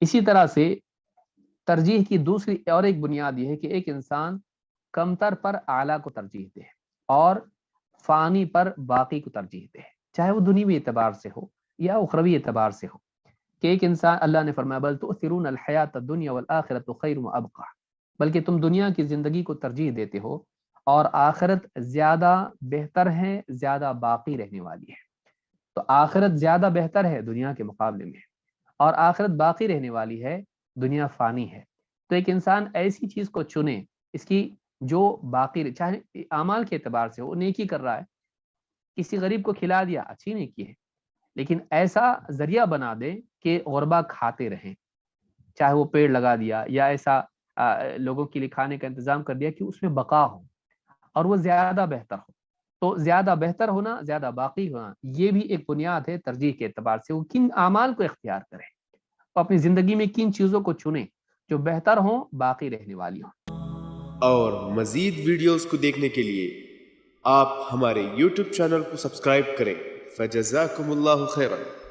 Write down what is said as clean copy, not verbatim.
اسی طرح سے ترجیح کی دوسری اور ایک بنیاد یہ ہے کہ ایک انسان کمتر پر اعلیٰ کو ترجیح دے اور فانی پر باقی کو ترجیح دے، چاہے وہ دنیوی اعتبار سے ہو یا اخروی اعتبار سے ہو۔ کہ ایک انسان، اللہ نے فرمایا بل تؤثرون الحیات الدنیا والآخرۃ خیر وابقیٰ، بلکہ تم دنیا کی زندگی کو ترجیح دیتے ہو اور آخرت زیادہ بہتر ہے، زیادہ باقی رہنے والی ہے۔ تو آخرت زیادہ بہتر ہے دنیا کے مقابلے میں، اور آخرت باقی رہنے والی ہے، دنیا فانی ہے۔ تو ایک انسان ایسی چیز کو چنے اس کی جو باقی، چاہے اعمال کے اعتبار سے وہ نیکی کر رہا ہے، کسی غریب کو کھلا دیا، اچھی نیکی ہے، لیکن ایسا ذریعہ بنا دے کہ غربا کھاتے رہیں، چاہے وہ پیڑ لگا دیا یا ایسا لوگوں کے لیے کھانے کا انتظام کر دیا کہ اس میں بقا ہو اور وہ زیادہ بہتر ہو۔ تو زیادہ بہتر ہونا، زیادہ باقی ہونا، یہ بھی ایک بنیاد ہے ترجیح کے اعتبار سے۔ وہ کن اعمال کو اختیار کریں، وہ اپنی زندگی میں کن چیزوں کو چنیں جو بہتر ہوں، باقی رہنے والی ہوں۔ اور مزید ویڈیوز کو دیکھنے کے لیے آپ ہمارے YouTube چینل کو سبسکرائب کریں۔ فجزاکم اللہ خیرا۔